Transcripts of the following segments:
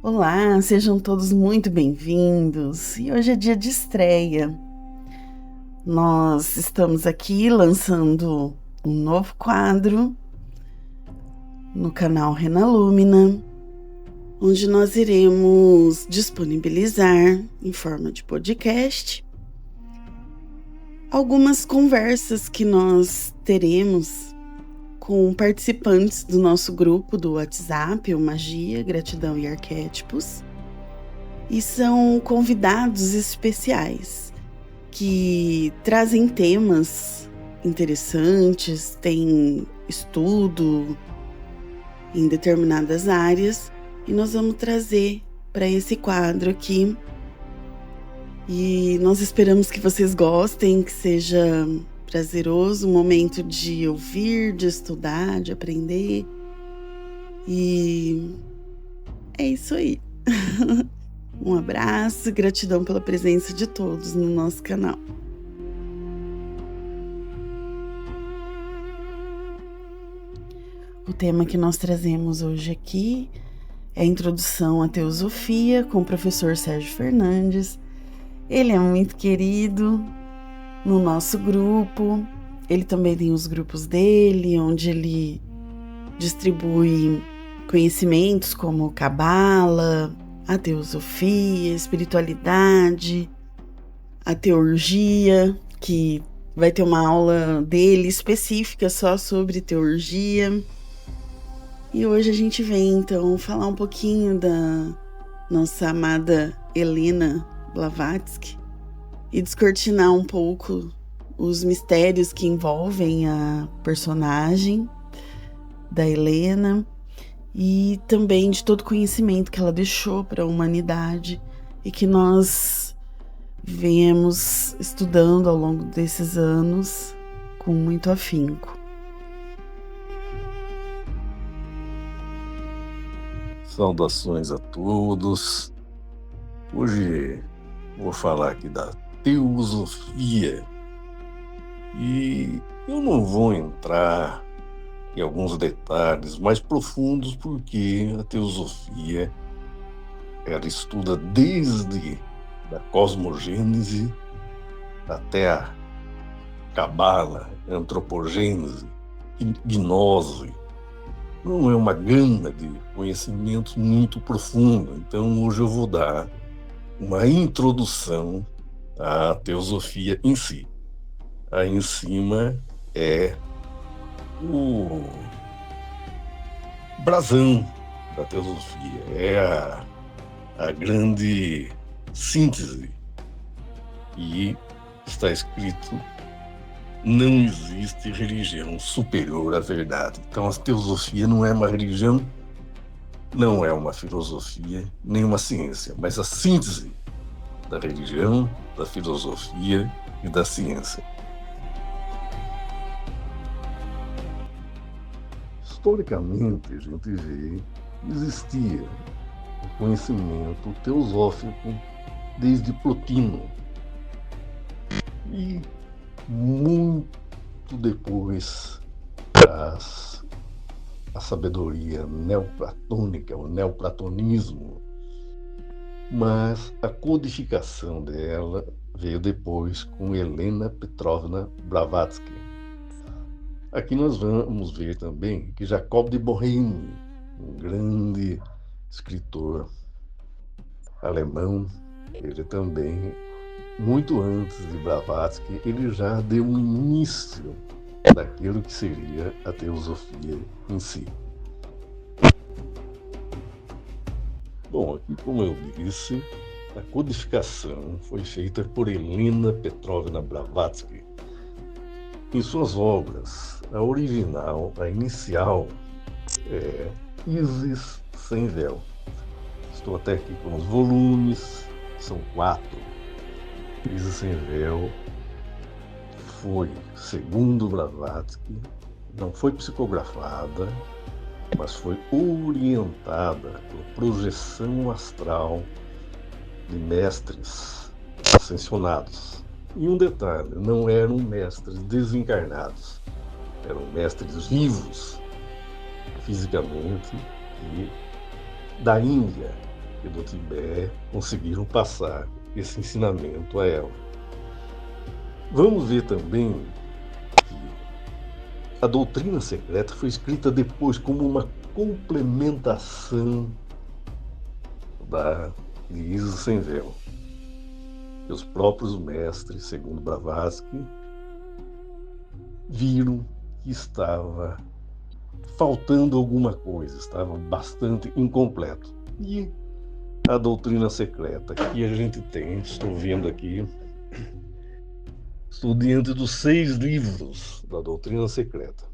Olá, sejam todos muito bem-vindos. E hoje é dia de estreia. Nós estamos aqui lançando um novo quadro no canal Renalumina, onde nós iremos disponibilizar em forma de podcast algumas conversas que nós teremos com participantes do nosso grupo do WhatsApp, o Magia, Gratidão e Arquétipos. E são convidados especiais que trazem temas interessantes, têm estudo em determinadas áreas, e nós vamos trazer para esse quadro aqui. E nós esperamos que vocês gostem, que seja prazeroso, um momento de ouvir, de estudar, de aprender. E é isso aí. Um abraço, gratidão pela presença de todos no nosso canal. O tema que nós trazemos hoje aqui é a Introdução à Teosofia com o professor Sérgio Fernandes. Ele é muito querido no nosso grupo. Ele também tem os grupos dele, onde ele distribui conhecimentos como Cabala, a teosofia, a espiritualidade, a teurgia, que vai ter uma aula dele específica só sobre teurgia. E hoje a gente vem então falar um pouquinho da nossa amada Helena Blavatsky e descortinar um pouco os mistérios que envolvem a personagem da Helena e também de todo o conhecimento que ela deixou para a humanidade e que nós viemos estudando ao longo desses anos com muito afinco. Saudações a todos. Hoje vou falar aqui da teosofia e eu não vou entrar em alguns detalhes mais profundos porque a teosofia ela estuda desde a cosmogênese até a cabala, antropogênese, gnose. Não é uma gama de conhecimentos muito profundo. Então hoje eu vou dar uma introdução à teosofia em si. Aí em cima é o brasão da teosofia, é a grande síntese. E está escrito: não existe religião superior à verdade. Então a teosofia não é uma religião, não é uma filosofia, nem uma ciência, mas a síntese da religião, da filosofia e da ciência. Historicamente, a gente vê que existia o conhecimento teosófico desde Plotino. E muito depois a sabedoria neoplatônica, o neoplatonismo, mas a codificação dela veio depois com Helena Petrovna Blavatsky. Aqui nós vamos ver também que Jacob de Boheme, um grande escritor alemão, ele também, muito antes de Blavatsky, ele já deu um início daquilo que seria a teosofia em si. Bom, aqui, como eu disse, a codificação foi feita por Helena Petrovna Blavatsky. Em suas obras, a original, a inicial, é Isis Sem Véu. Estou até aqui com os volumes, são 4. Isis Sem Véu foi, segundo Blavatsky, não foi psicografada, mas foi orientada por projeção astral de mestres ascensionados. E um detalhe, não eram mestres desencarnados, eram mestres vivos, fisicamente, e da Índia, e do Tibete conseguiram passar esse ensinamento a ela. Vamos ver também que a doutrina secreta foi escrita depois como uma complementação de Isis Sem Véu. E os próprios mestres, segundo Blavatsky, viram que estava faltando alguma coisa, estava bastante incompleto. E a doutrina secreta que a gente tem, estou vendo aqui, estou diante dos 6 livros da doutrina secreta.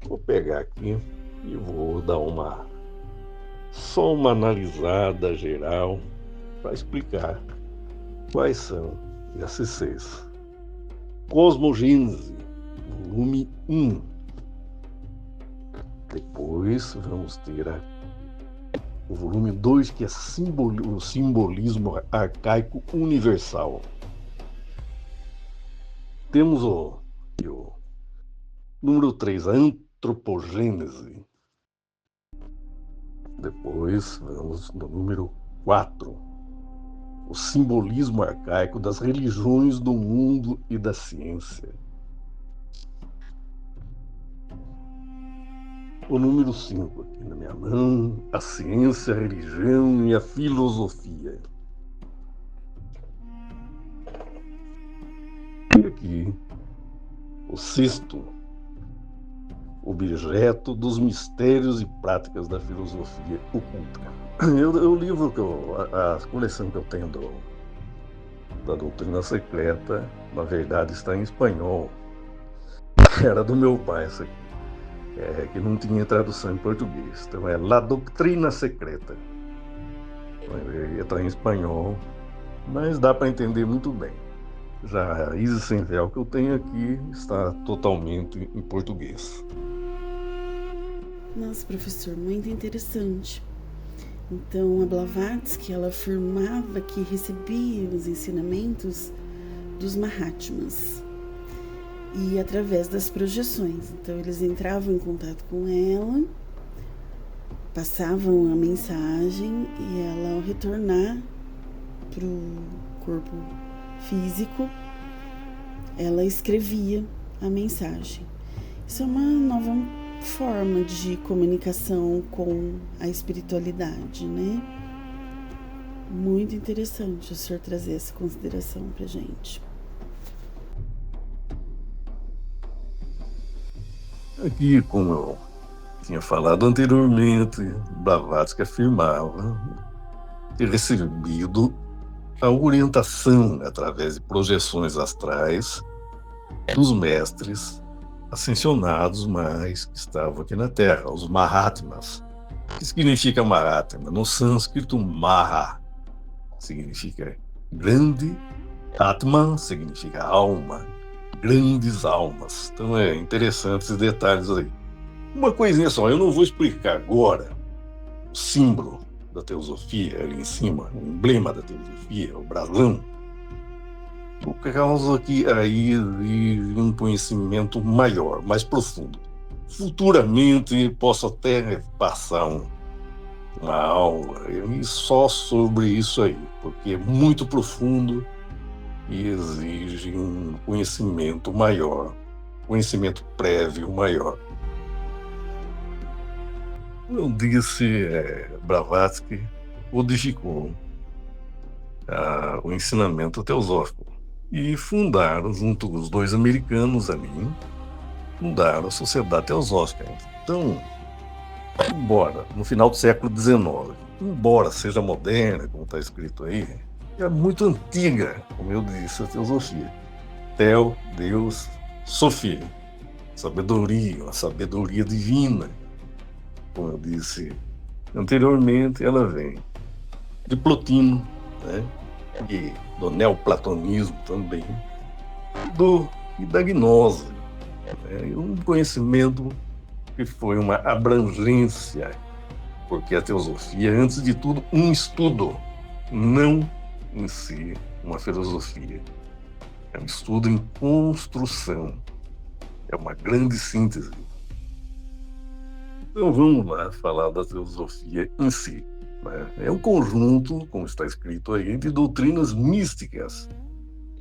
Vou pegar aqui e vou dar só uma analisada geral para explicar quais são esses 6. Cosmogênese, volume 1. Depois vamos ter o volume 2, que é o simbolismo arcaico universal. Temos o número 3, a antropogênese. Depois vamos no número 4, o simbolismo arcaico das religiões do mundo e da ciência. O número 5 aqui na minha mão, a ciência, a religião e a filosofia. E aqui, o 6º, objeto dos mistérios e práticas da filosofia oculta. O livro a coleção que eu tenho da doutrina secreta, na verdade está em espanhol. Era do meu pai essa aqui. Que não tinha tradução em português. Então é La Doutrina Secreta. Está em espanhol, mas dá para entender muito bem. Já a Isis Sem Véu que eu tenho aqui está totalmente em português. Nossa, professor, muito interessante. Então, a Blavatsky, ela afirmava que recebia os ensinamentos dos Mahatmas e através das projeções. Então, eles entravam em contato com ela, passavam a mensagem e ela, ao retornar para o corpo físico, ela escrevia a mensagem. Isso é uma nova forma de comunicação com a espiritualidade, né? Muito interessante o senhor trazer essa consideração pra gente. Aqui, como eu tinha falado anteriormente, Blavatsky afirmava ter recebido a orientação através de projeções astrais dos mestres ascensionados, mas que estavam aqui na Terra, os Mahatmas. O que significa Mahatma? No sânscrito, Maha significa grande, Atman significa alma, grandes almas. Então é interessante esses detalhes aí. Uma coisinha só, eu não vou explicar agora o símbolo da teosofia ali em cima, o emblema da teosofia, o brasão, por causa que aí de um conhecimento maior, mais profundo. Futuramente posso até passar uma aula só sobre isso aí, porque é muito profundo e exige um conhecimento maior, conhecimento prévio maior. Como eu disse, Blavatsky codificou o ensinamento teosófico e fundaram, junto com os 2 americanos ali, fundaram a Sociedade Teosófica. Então, embora no final do século XIX, embora seja moderna, como está escrito aí, é muito antiga, como eu disse, a teosofia. Theo, Deus, Sofia, sabedoria, a sabedoria divina. Como eu disse anteriormente, ela vem de Plotino, né? E do neoplatonismo também, e da gnose, né? Um conhecimento que foi uma abrangência, porque a teosofia é, antes de tudo, um estudo, não em si uma filosofia. É um estudo em construção, é uma grande síntese. Então vamos lá falar da teosofia em si. né? É um conjunto, como está escrito aí, de doutrinas místicas,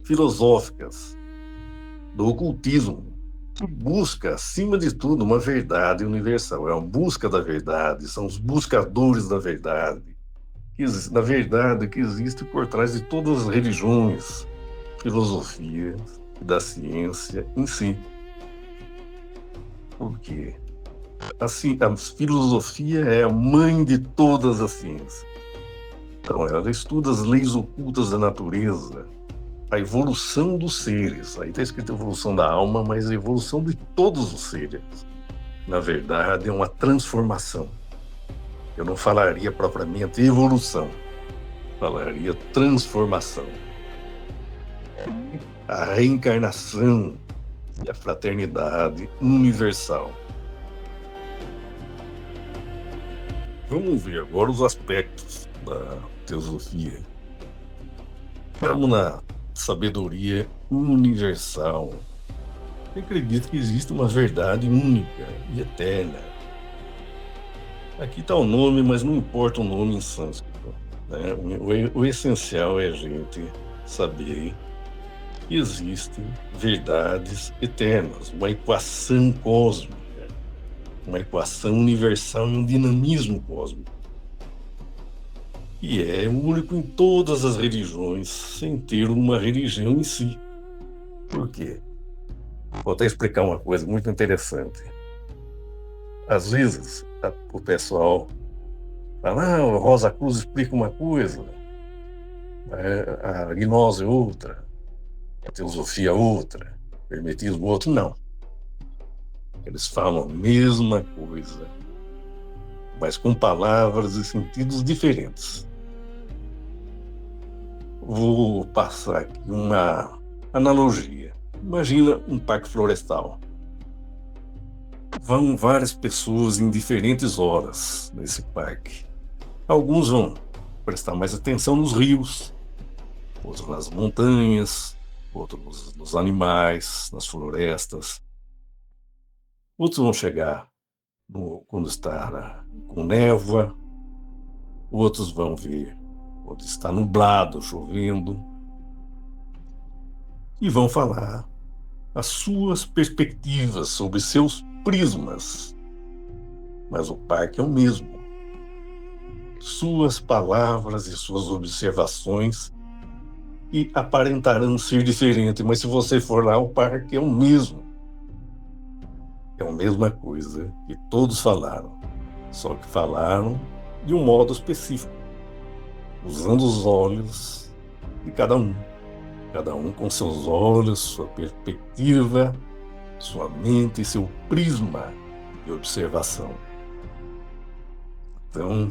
filosóficas, do ocultismo, que busca, acima de tudo, uma verdade universal. É uma busca da verdade, são os buscadores da verdade, na verdade, que existe por trás de todas as religiões, filosofias e da ciência em si. Por quê? Assim, a filosofia é a mãe de todas as ciências. Então, ela estuda as leis ocultas da natureza, a evolução dos seres. Aí está escrito evolução da alma, mas a evolução de todos os seres. Na verdade, é uma transformação. Eu não falaria propriamente evolução, falaria transformação. A reencarnação e a fraternidade universal. Vamos ver agora os aspectos da teosofia. Vamos na sabedoria universal. Eu acredito que existe uma verdade única e eterna. Aqui está o nome, mas não importa o nome em sânscrito, né? O essencial é a gente saber que existem verdades eternas, uma equação cósmica, uma equação universal e um dinamismo cósmico. E é único em todas as religiões, sem ter uma religião em si. Por quê? Vou até explicar uma coisa muito interessante. Às vezes, o pessoal fala, o Rosa Cruz explica uma coisa, a gnose outra, a teosofia outra, o hermetismo outro. Não. Eles falam a mesma coisa, mas com palavras e sentidos diferentes. Vou passar aqui uma analogia. Imagina um parque florestal. Vão várias pessoas em diferentes horas nesse parque. Alguns vão prestar mais atenção nos rios, outros nas montanhas, outros nos animais, nas florestas. Outros vão chegar quando está com névoa, outros vão ver quando está nublado, chovendo, e vão falar as suas perspectivas sobre seus prismas. Mas o parque é o mesmo. Suas palavras e suas observações e aparentarão ser diferentes, mas se você for lá, o parque é o mesmo. É a mesma coisa que todos falaram, só que falaram de um modo específico, usando os olhos de cada um com seus olhos, sua perspectiva, sua mente e seu prisma de observação. Então,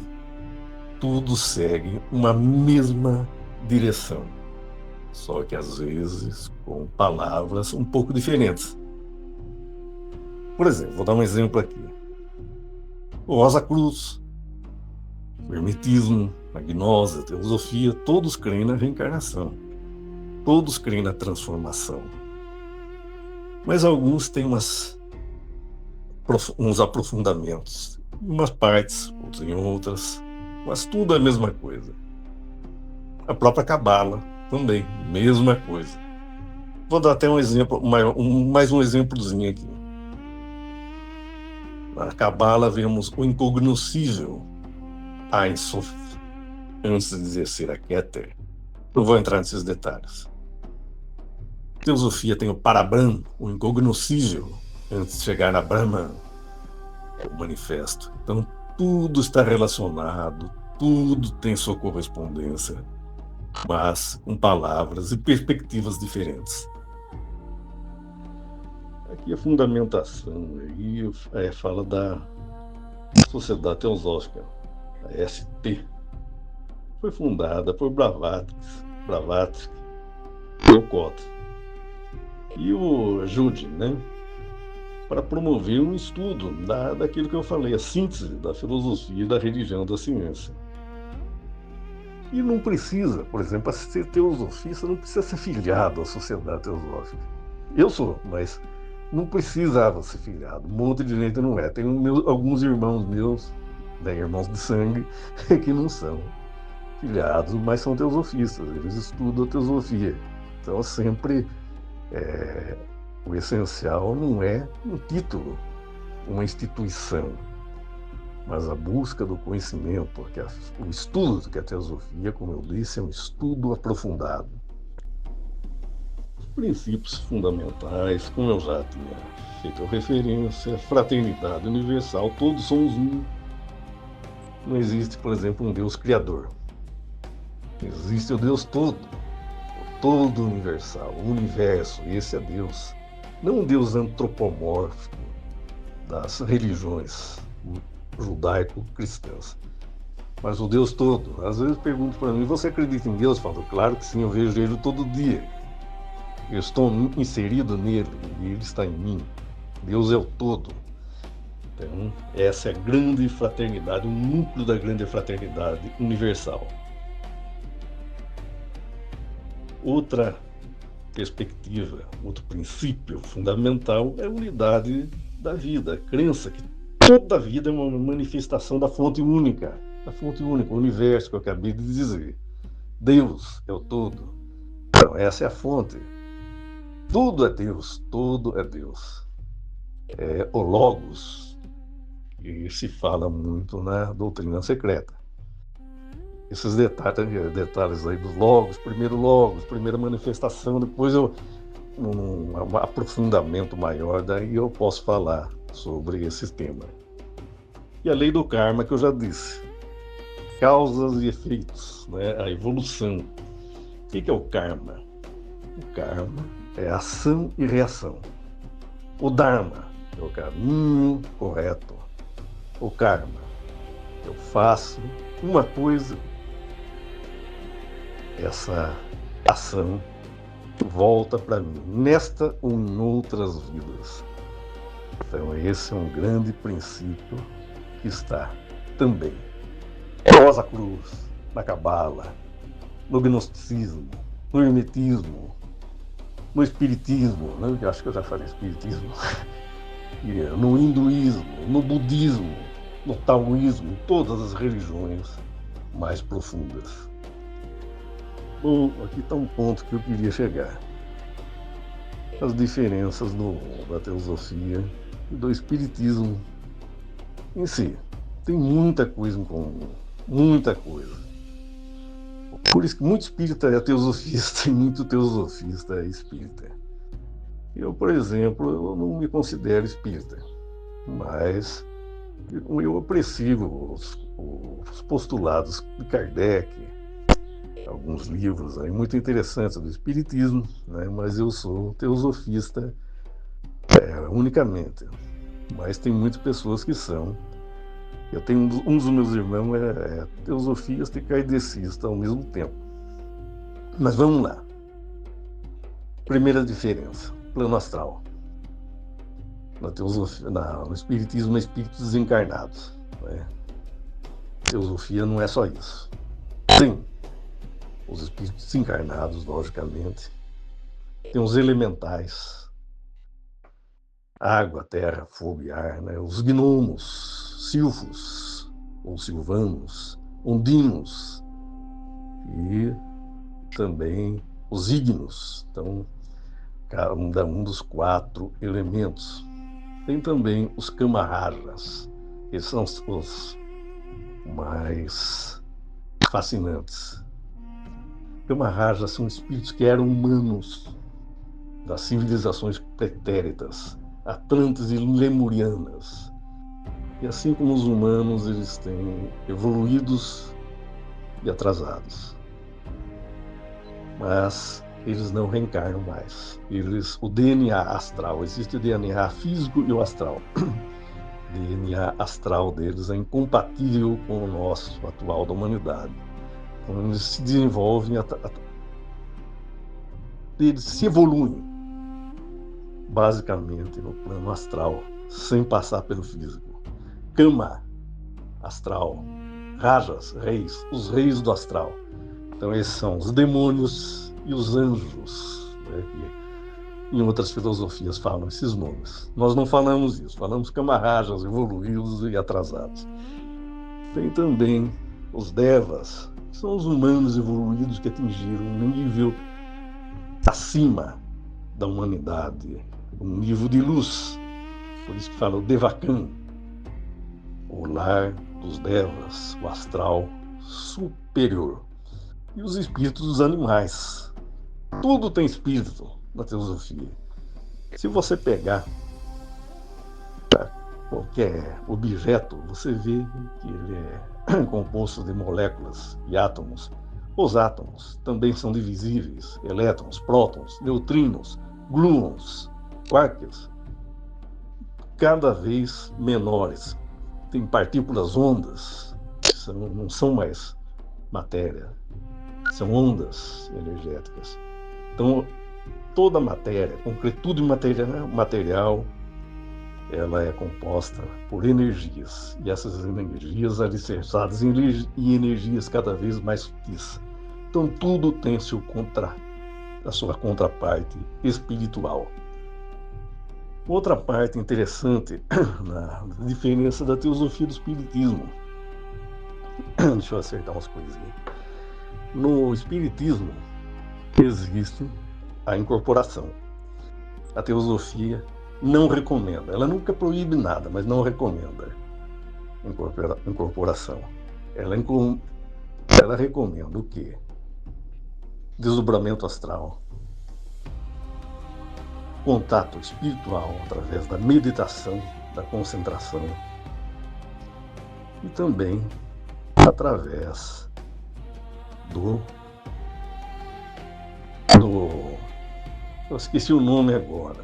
tudo segue uma mesma direção, só que às vezes com palavras um pouco diferentes. Por exemplo, vou dar um exemplo aqui. O Rosa Cruz, o hermetismo, a gnose, a teosofia, todos creem na reencarnação. Todos creem na transformação. Mas alguns têm uns aprofundamentos, em umas partes, outros em outras, mas tudo é a mesma coisa. A própria Cabala também, mesma coisa. Vou dar até um exemplo, mais um exemplozinho aqui. Na Cabala vemos o incognoscível, Ein Sof, antes de dizer ser a Keter. Não vou entrar nesses detalhes. A teosofia tem o Parabrahma, o incognoscível, antes de chegar na Brahman, o manifesto. Então, tudo está relacionado, tudo tem sua correspondência, mas com palavras e perspectivas diferentes. Aqui a fundamentação aí fala da Sociedade Teosófica, a ST. Foi fundada por Blavatsky e Okhotsk e o Judin, né, para promover um estudo daquilo que eu falei, a síntese da filosofia e da religião da ciência. E não precisa, por exemplo, para ser teosofista, não precisa ser filiado à Sociedade Teosófica. Eu sou, mas não precisava ser filiado. Um monte de gente não é. Tem alguns irmãos meus né, irmãos de sangue, que não são filiados, mas são teosofistas, eles estudam a teosofia. Então, sempre o essencial não é um título, uma instituição, mas a busca do conhecimento, porque o estudo que a teosofia, como eu disse, é um estudo aprofundado. Os princípios fundamentais, como eu já tinha feito referência, fraternidade universal, todos somos um. Não existe, por exemplo, um Deus criador. Existe o Deus todo universal, o universo, esse é Deus. Não um Deus antropomórfico das religiões judaico-cristãs, mas o Deus todo. Às vezes perguntam para mim, você acredita em Deus? Eu falo, claro que sim, eu vejo ele todo dia. Eu estou inserido nele e ele está em mim. Deus é o todo. Então, essa é a grande fraternidade, o núcleo da grande fraternidade universal. Outra perspectiva, outro princípio fundamental é a unidade da vida, a crença que toda a vida é uma manifestação da fonte única, o universo que eu acabei de dizer. Deus é o todo. Então, essa é a fonte. Tudo é Deus, tudo é Deus. É o Logos, que se fala muito na doutrina secreta. Esses detalhes aí dos Logos, primeira manifestação, depois um aprofundamento maior, daí eu posso falar sobre esse tema. E a lei do karma, que eu já disse, causas e efeitos, né? A evolução. O que é o karma? O karma é ação e reação. O dharma é o caminho correto. O karma, eu faço uma coisa, essa ação volta para mim, nesta ou em outras vidas. Então esse é um grande princípio que está também na Rosa Cruz, na Cabala, no Gnosticismo, no Hermetismo, no Espiritismo, né? Eu acho que eu já falei Espiritismo, no Hinduísmo, no Budismo, no Taoísmo, todas as religiões mais profundas. Bom, aqui está um ponto que eu queria chegar. As diferenças da teosofia e do espiritismo em si. Tem muita coisa em comum, muita coisa. Por isso que muito espírita é teosofista e muito teosofista é espírita. Eu, por exemplo, eu não me considero espírita, mas eu aprecio os postulados de Kardec, alguns livros aí muito interessantes do espiritismo, né? Mas eu sou teosofista unicamente. Mas tem muitas pessoas que são. Eu tenho um dos meus irmãos teosofista e kardecista ao mesmo tempo. Mas vamos lá. Primeira diferença: plano astral. Na teosofia, no espiritismo, espíritos desencarnados, né? Teosofia não é só isso. Sim, os espíritos desencarnados, logicamente, tem os elementais, água, terra, fogo e ar, né? Os gnomos, silfos, ou silvanos, ondinos, e também os ígneos, então, cada um dos 4 elementos. Tem também os Kamarajas, que são os mais fascinantes. Kamarajas são espíritos que eram humanos das civilizações pretéritas, atlantes e lemurianas. E assim como os humanos, eles têm evoluídos e atrasados. Mas eles não reencarnam mais. O DNA astral, existe o DNA físico e o astral. O DNA astral deles é incompatível com o nosso atual da humanidade. Então, eles se desenvolvem, eles se evoluem basicamente no plano astral, sem passar pelo físico. Kama, astral. Rajas, reis, os reis do astral. Então esses são os demônios e os anjos, né, que em outras filosofias falam esses nomes. Nós não falamos isso, falamos Kamarajas evoluídos e atrasados. Tem também os Devas, que são os humanos evoluídos que atingiram um nível acima da humanidade, um nível de luz. Por isso que fala o Devakan, o lar dos Devas, o astral superior. E os espíritos dos animais. Tudo tem espírito na teosofia. Se você pegar qualquer objeto, você vê que ele é composto de moléculas e átomos. Os átomos também são divisíveis: elétrons, prótons, neutrinos, gluons, quarks, cada vez menores. Tem partículas ondas, que não são mais matéria, são ondas energéticas. Então, toda a matéria, concretude material, ela é composta por energias, e essas energias alicerçadas em energias cada vez mais sutis. Então tudo tem a sua contraparte espiritual. Outra parte interessante na diferença da teosofia do espiritismo. Deixa eu acertar umas coisinhas. No espiritismo existe a incorporação. A teosofia não recomenda. Ela nunca proíbe nada, mas não recomenda incorporação. Ela recomenda o quê? Desdobramento astral, contato espiritual através da meditação, da concentração, e também através eu esqueci o nome agora.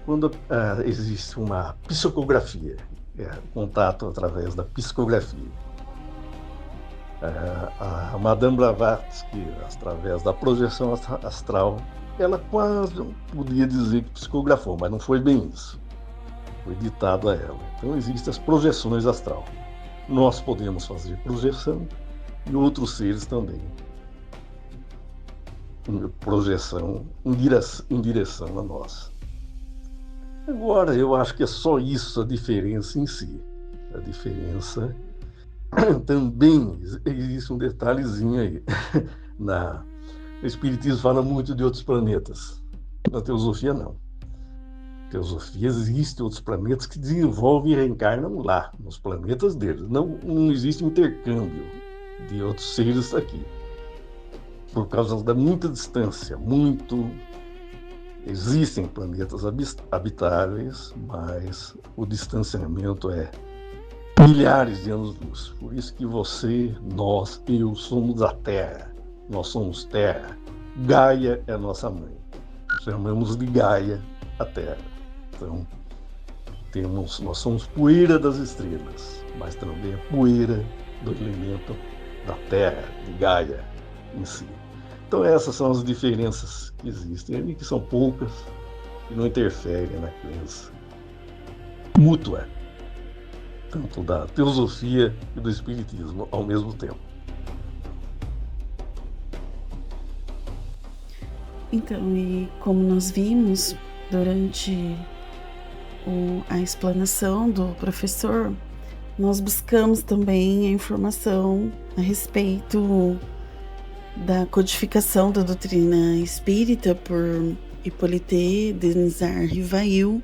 Quando existe uma psicografia, contato através da psicografia. A Madame Blavatsky, através da projeção astral, ela quase podia dizer que psicografou, mas não foi bem isso. Foi ditado a ela. Então existem as projeções astral. Nós podemos fazer projeção e outros seres também. Projeção em direção a nós. Agora, eu acho que é só isso a diferença em si. A diferença também existe um detalhezinho aí. O Espiritismo fala muito de outros planetas. Na teosofia, não. Na teosofia, existem outros planetas que desenvolvem e reencarnam lá, nos planetas deles. Não existe intercâmbio de outros seres aqui. Por causa da muita distância, existem planetas habitáveis, mas o distanciamento é milhares de anos-luz. Por isso que você, nós, eu somos da Terra. Nós somos Terra. Gaia é a nossa mãe. Chamamos de Gaia a Terra. Então, nós somos poeira das estrelas, mas também a poeira do elemento da Terra, de Gaia em si. Então essas são as diferenças que existem e que são poucas e não interferem na crença mútua, tanto da teosofia e do espiritismo ao mesmo tempo. Então, e como nós vimos durante a explanação do professor, nós buscamos também a informação a respeito da codificação da doutrina espírita por Hippolyte de Nizar-Rivail,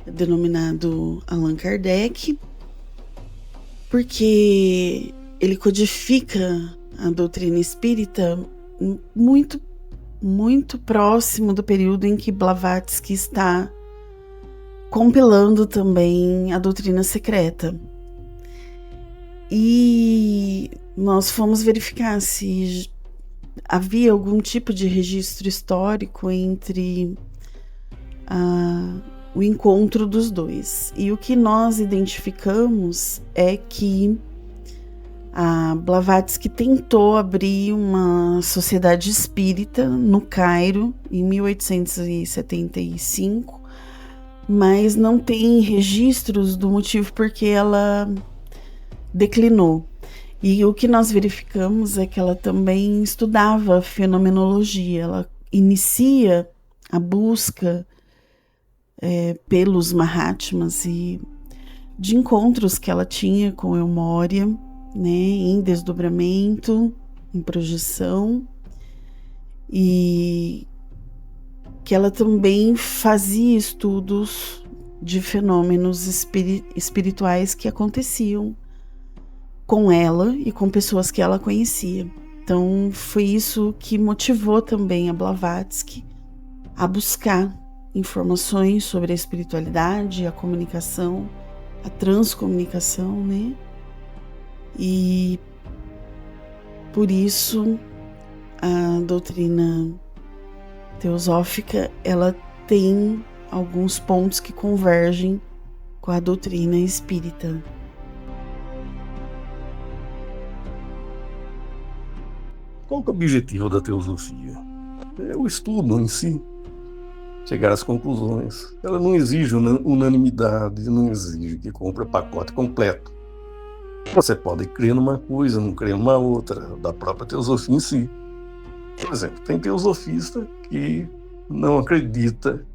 denominado Allan Kardec, porque ele codifica a doutrina espírita muito, muito próximo do período em que Blavatsky está compilando também a doutrina secreta. E nós fomos verificar se havia algum tipo de registro histórico entre o encontro dos dois. E o que nós identificamos é que a Blavatsky tentou abrir uma sociedade espírita no Cairo em 1875, mas não tem registros do motivo porque ela declinou. E o que nós verificamos é que ela também estudava fenomenologia. Ela inicia a busca pelos Mahatmas e de encontros que ela tinha com Elmória, né, em desdobramento, em projeção, e que ela também fazia estudos de fenômenos espirituais que aconteciam com ela e com pessoas que ela conhecia. Então foi isso que motivou também a Blavatsky a buscar informações sobre a espiritualidade, a comunicação, a transcomunicação, né? E por isso a doutrina teosófica, ela tem alguns pontos que convergem com a doutrina espírita. Qual que é o objetivo da teosofia? É o estudo em si, chegar às conclusões. Ela não exige unanimidade, não exige que compre pacote completo. Você pode crer numa coisa, não crer numa outra, da própria teosofia em si. Por exemplo, tem teosofista que não acredita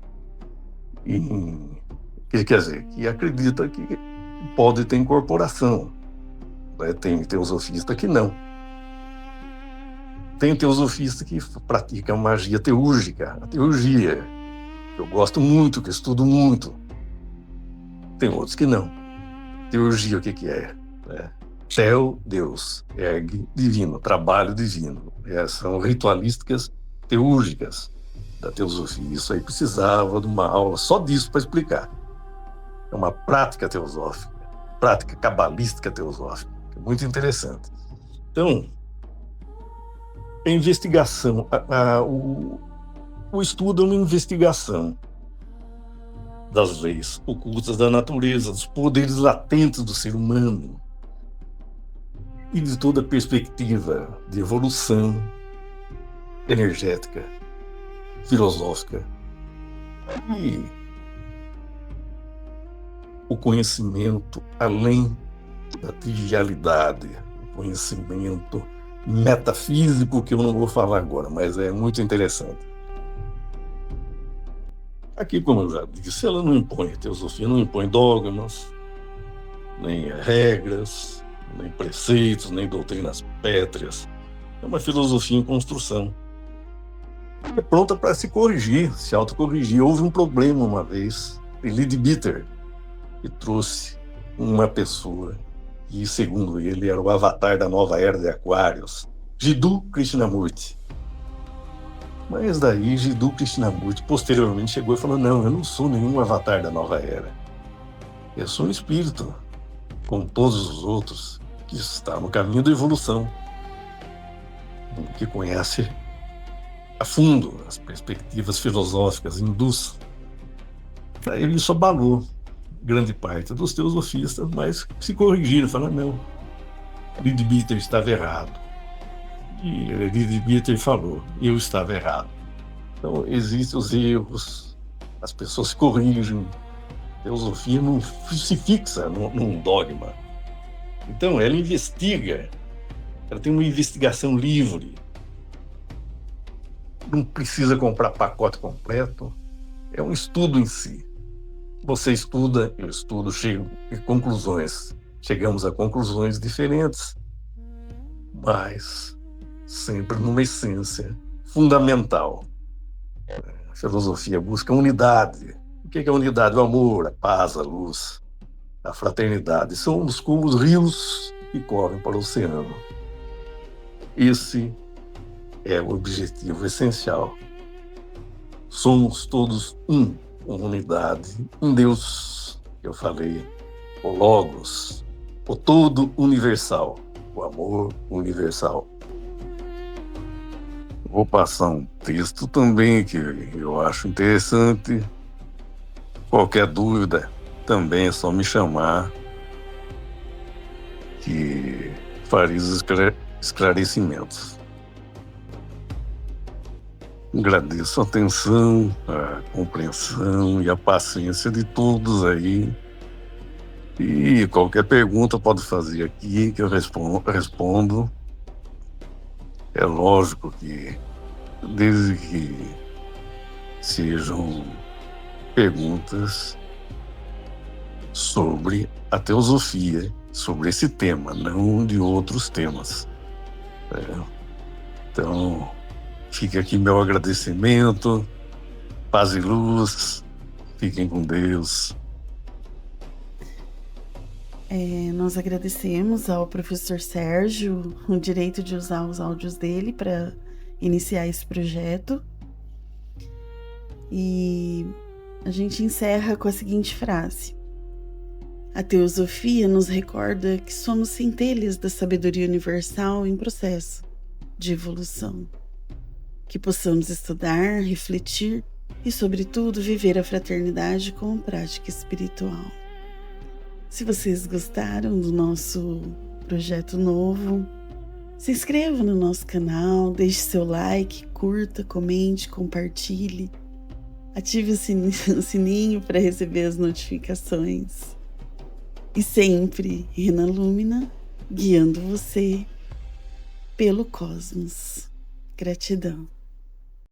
que acredita que pode ter incorporação. Tem teosofista que não. Tem teosofista que pratica magia teúrgica, a teurgia, que eu gosto muito, que eu estudo muito. Tem outros que não. Teurgia, o que é? Teo, Deus, erg, divino, trabalho divino. São ritualísticas teúrgicas da teosofia. Isso aí precisava de uma aula só disso para explicar. É uma prática teosófica, prática cabalística teosófica, que é muito interessante. Então, a investigação, o estudo é uma investigação das leis ocultas da natureza, dos poderes latentes do ser humano e de toda a perspectiva de evolução energética, filosófica. E o conhecimento além da trivialidade, o conhecimento metafísico, que eu não vou falar agora, mas é muito interessante. Aqui, como eu já disse, ela não impõe, a teosofia não impõe dogmas, nem regras, nem preceitos, nem doutrinas pétreas. É uma filosofia em construção. É pronta para se corrigir, se autocorrigir. Houve um problema uma vez, em Leadbeater, que trouxe uma pessoa que, segundo ele, era o avatar da nova era de Aquários, Jiddu Krishnamurti. Mas daí Jiddu Krishnamurti posteriormente chegou e falou: não, eu não sou nenhum avatar da nova era. Eu sou um espírito, como todos os outros, que está no caminho da evolução, que conhece a fundo as perspectivas filosóficas hindus. Daí isso abalou grande parte dos teosofistas, mas se corrigiram, falaram: não, Leadbeater estava errado. E Leadbeater falou: eu estava errado. Então, existem os erros, as pessoas se corrigem, a teosofia não se fixa num dogma. Então, ela investiga, ela tem uma investigação livre, não precisa comprar pacote completo, é um estudo em si. Você estuda, eu estudo, chego a conclusões. Chegamos a conclusões diferentes, mas sempre numa essência fundamental. A filosofia busca unidade. O que é a unidade? O amor, a paz, a luz, a fraternidade. Somos como os rios que correm para o oceano. Esse é o objetivo essencial. Somos todos uma unidade, um Deus, que eu falei, o Logos, o todo universal, o amor universal. Vou passar um texto também que eu acho interessante. Qualquer dúvida, também é só me chamar, que farei os esclarecimentos. Agradeço a atenção, a compreensão e a paciência de todos aí. E qualquer pergunta pode fazer aqui, que eu respondo. É lógico que, desde que sejam perguntas sobre a teosofia, sobre esse tema, não de outros temas. Então, fica aqui meu agradecimento, paz e luz, fiquem com Deus. Nós agradecemos ao professor Sérgio o direito de usar os áudios dele para iniciar esse projeto. E a gente encerra com a seguinte frase: a teosofia nos recorda que somos centelhas da sabedoria universal em processo de evolução. Que possamos estudar, refletir e, sobretudo, viver a fraternidade como prática espiritual. Se vocês gostaram do nosso projeto novo, se inscreva no nosso canal, deixe seu like, curta, comente, compartilhe, ative o sininho para receber as notificações. E sempre, Rena Lumina, guiando você pelo cosmos. Gratidão.